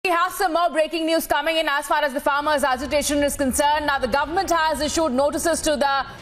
We have some more breaking news coming in as far as the farmers' agitation is concerned. Now, the government has issued notices to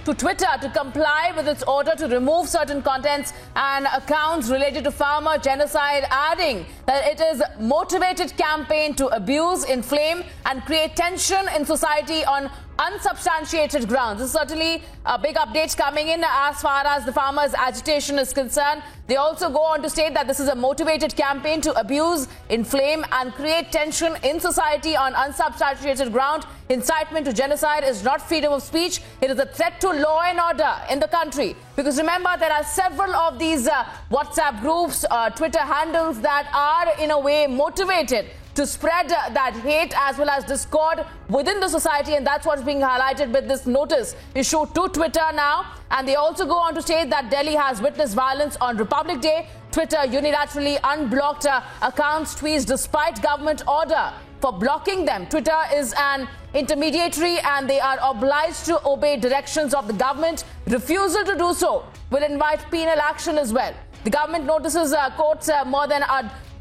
Twitter to comply with its order to remove certain contents and accounts related to farmer genocide, adding that it is a motivated campaign to abuse, inflame and create tension in society on unsubstantiated grounds. This is certainly a big update coming in as far as the farmers' agitation is concerned. They also go on to state that this is a motivated campaign to abuse, inflame and create tension in society on unsubstantiated ground. Incitement to genocide is not freedom of speech. It is a threat to law and order in the country. Because remember, there are several of these WhatsApp groups, Twitter handles that are in a way motivated to spread that hate as well as discord within the society, and that's what's being highlighted with this notice issued to Twitter now. And they also go on to state that Delhi has witnessed violence on Republic Day. Twitter unilaterally unblocked accounts, tweets despite government order for blocking them. Twitter is an intermediary and they are obliged to obey directions of the government. Refusal to do so will invite penal action as well. The government notices quotes more than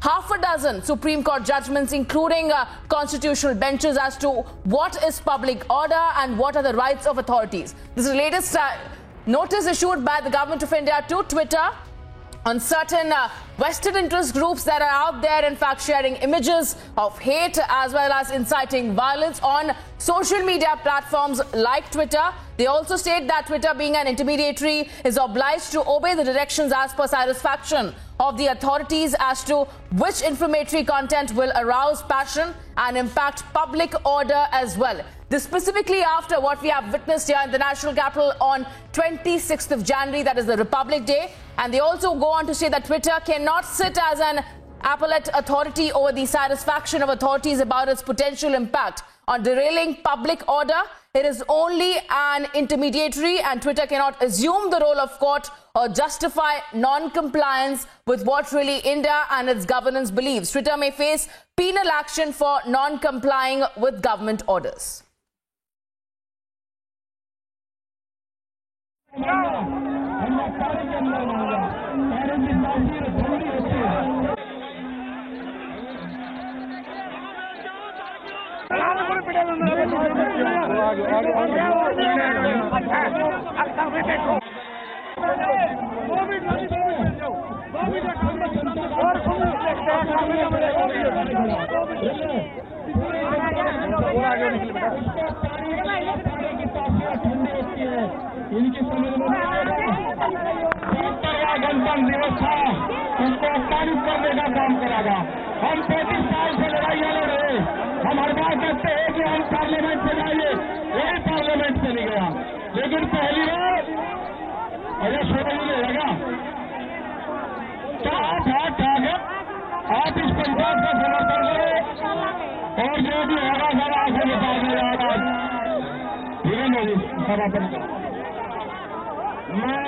half a dozen Supreme Court judgments, including constitutional benches, as to what is public order and what are the rights of authorities. This is the latest notice issued by the Government of India to Twitter on certain vested interest groups that are out there, in fact, sharing images of hate as well as inciting violence on social media platforms like Twitter. They also state that Twitter, being an intermediary, is obliged to obey the directions as per satisfaction of the authorities as to which inflammatory content will arouse passion and impact public order as well. This specifically after what we have witnessed here in the national capital on 26th of January, that is the Republic Day. And they also go on to say that Twitter cannot sit as an appellate authority over the satisfaction of authorities about its potential impact on derailing public order. It is only an intermediary, and Twitter cannot assume the role of court or justify non-compliance with what really India and its governance believes. Twitter may face penal action for non-complying with government orders. इनकी समझ में गणतंत्र दिवस था, उसको अपमानित करने का काम करेगा। हम 35 साल से लड़ाइयाँ लड़ रहे, हम हर बार कहते हैं कि हम पार्लियामेंट से जाइए, कोई पार्लियामेंट से नहीं गया, लेकिन पहली बार अरे छोटा ही नहीं लगा तो आप इस पंचायत का समर्थन करें और जो भी होगा सर आपको बता देगा। ठीक है मोदी सभापति, मैं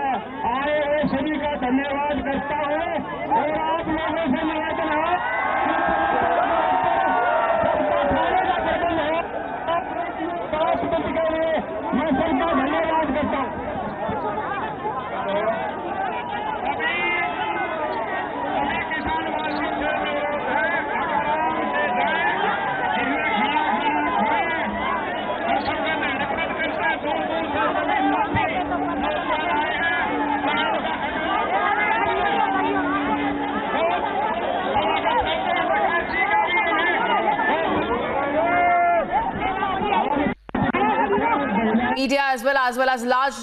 आए हुए सभी का धन्यवाद करता हूं और आप लोगों से निवेदन है राष्ट्रपति के लिए मैं सबका धन्यवाद करता हूं। Media as well as large.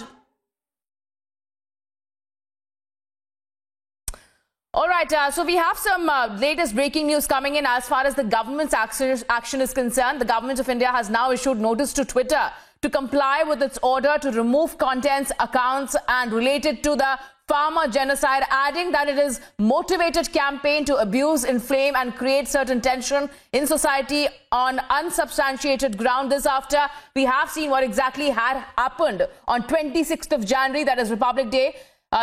All right, so we have some latest breaking news coming in as far as the government's action is concerned. The Government of India has now issued notice to Twitter to comply with its order to remove contents, accounts and related to the farmer genocide, adding that it is motivated campaign to abuse, inflame and create certain tension in society on unsubstantiated ground. This after we have seen what exactly had happened on 26th of January, that is Republic Day.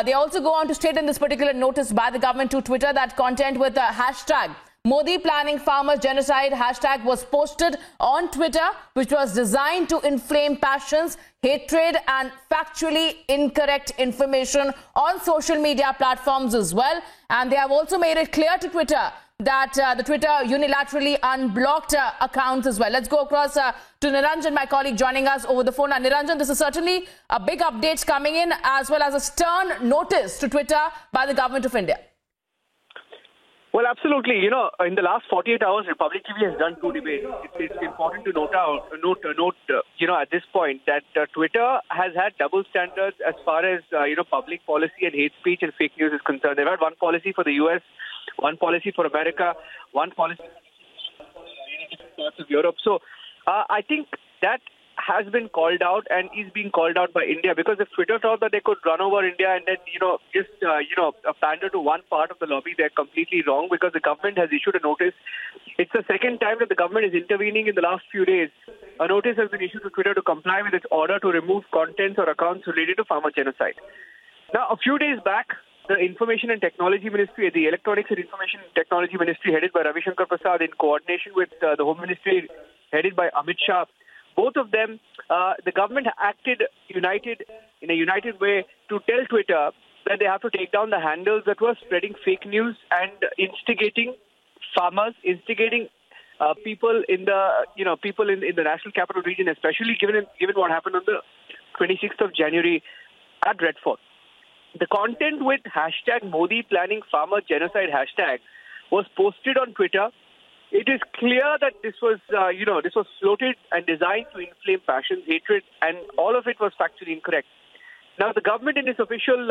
They also go on to state in this particular notice by the government to Twitter that content with the hashtag Modi planning farmers genocide hashtag was posted on Twitter, which was designed to inflame passions, hatred and factually incorrect information on social media platforms as well. And they have also made it clear to Twitter that the Twitter unilaterally unblocked accounts as well. Let's go across to Niranjan, my colleague, joining us over the phone. Now, Niranjan, this is certainly a big update coming in, as well as a stern notice to Twitter by the Government of India. Well, absolutely. You know, in the last 48 hours, Republic TV has done two debates. It's important to note, at this point that Twitter has had double standards as far as, public policy and hate speech and fake news is concerned. They've had one policy for the US, one policy for America, one policy for parts of Europe. So I think that has been called out and is being called out by India, because if Twitter thought that they could run over India and then, pander to one part of the lobby, they're completely wrong, because the government has issued a notice. It's the second time that the government is intervening in the last few days. A notice has been issued to Twitter to comply with its order to remove contents or accounts related to farmer genocide. Now, a few days back, the Information and Technology Ministry, the Electronics and Information Technology Ministry, headed by Ravi Shankar Prasad, in coordination with the Home Ministry, headed by Amit Shah, both of them, the government acted in a united way to tell Twitter that they have to take down the handles that were spreading fake news and instigating farmers, instigating people in the National Capital Region, especially given what happened on the 26th of January at Red Fort. The content with hashtag Modi planning farmer genocide hashtag was posted on Twitter. It is clear that this was floated and designed to inflame passions, hatred, and all of it was factually incorrect. Now, the government in its official,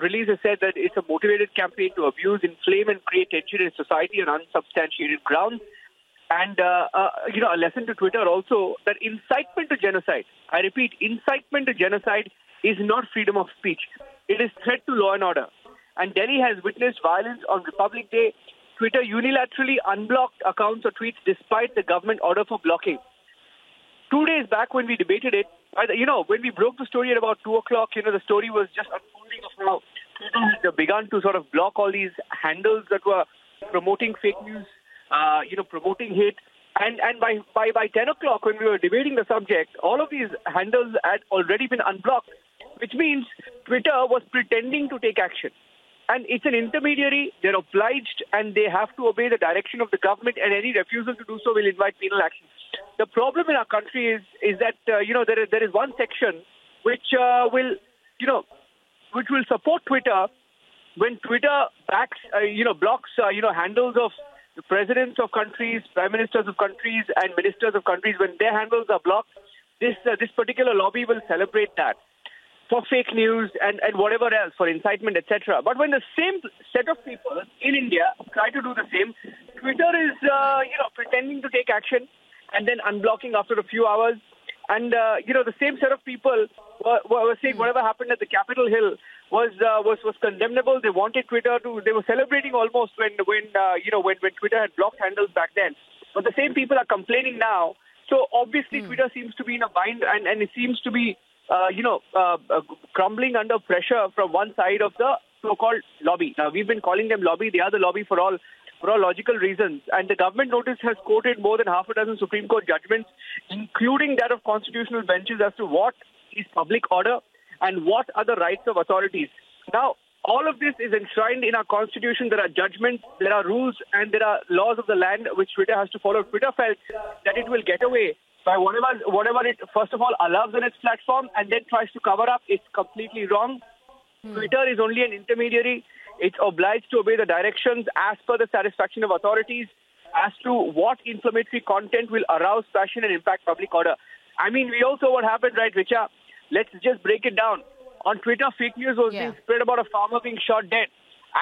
release has said that it's a motivated campaign to abuse, inflame, and create tension in society on unsubstantiated grounds. And, a lesson to Twitter also that incitement to genocide, I repeat, incitement to genocide is not freedom of speech. It is threat to law and order. And Delhi has witnessed violence on Republic Day. Twitter unilaterally unblocked accounts or tweets despite the government order for blocking. 2 days back when we debated it, when we broke the story at about 2 o'clock, the story was just unfolding of how Twitter had begun to sort of block all these handles that were promoting fake news, promoting hate. And by 10 o'clock when we were debating the subject, all of these handles had already been unblocked, which means Twitter was pretending to take action. And it's an intermediary, they're obliged, and they have to obey the direction of the government, and any refusal to do so will invite penal action. The problem in our country is that, there is one section which will support Twitter when Twitter blocks, handles of the presidents of countries, prime ministers of countries, and ministers of countries. When their handles are blocked, this particular lobby will celebrate that for fake news and whatever else, for incitement, etc. But when the same set of people in India try to do the same, Twitter is, pretending to take action and then unblocking after a few hours. And, the same set of people were saying whatever happened at the Capitol Hill was condemnable. They wanted Twitter they were celebrating almost when Twitter had blocked handles back then. But the same people are complaining now. So obviously Twitter seems to be in a bind and it seems to be crumbling under pressure from one side of the so-called lobby. Now, we've been calling them lobby. They are the lobby for all logical reasons. And the government notice has quoted more than half a dozen Supreme Court judgments, including that of constitutional benches, as to what is public order and what are the rights of authorities. Now, all of this is enshrined in our constitution. There are judgments, there are rules, and there are laws of the land which Twitter has to follow. Twitter felt that it will get away by whatever it, first of all, allows on its platform and then tries to cover up. It's completely wrong. Twitter is only an intermediary. It's obliged to obey the directions as per the satisfaction of authorities as to what inflammatory content will arouse passion and impact public order. I mean, we also what happened, right, Richa? Let's just break it down. On Twitter, fake news was being spread about a farmer being shot dead.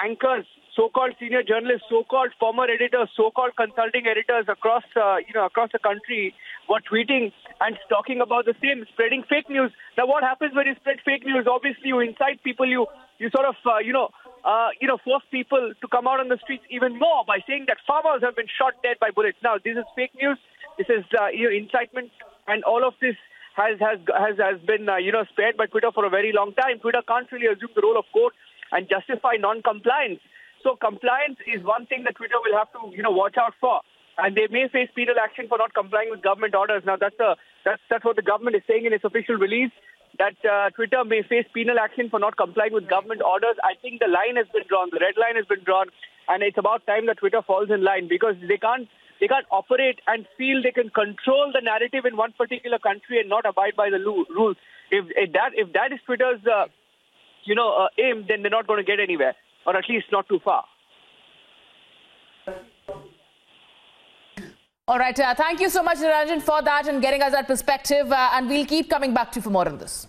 Anchors, so-called senior journalists, so-called former editors, so-called consulting editors across the country were tweeting and talking about the same, spreading fake news. Now, what happens when you spread fake news? Obviously, you incite people. You sort of force people to come out on the streets even more by saying that farmers have been shot dead by bullets. Now, this is fake news. This is incitement, and all of this has been spared by Twitter for a very long time. Twitter can't really assume the role of court and justify non-compliance. So compliance is one thing that Twitter will have to watch out for, and they may face penal action for not complying with government orders. Now that's what the government is saying in its official release, that Twitter may face penal action for not complying with government orders. I think the line has been drawn, the red line has been drawn, and it's about time that Twitter falls in line, because they can't operate and feel they can control the narrative in one particular country and not abide by the rules. If that is Twitter's aim, then they're not going to get anywhere, or at least not too far. All right. Thank you so much, Niranjan, for that and getting us that perspective. And we'll keep coming back to you for more on this.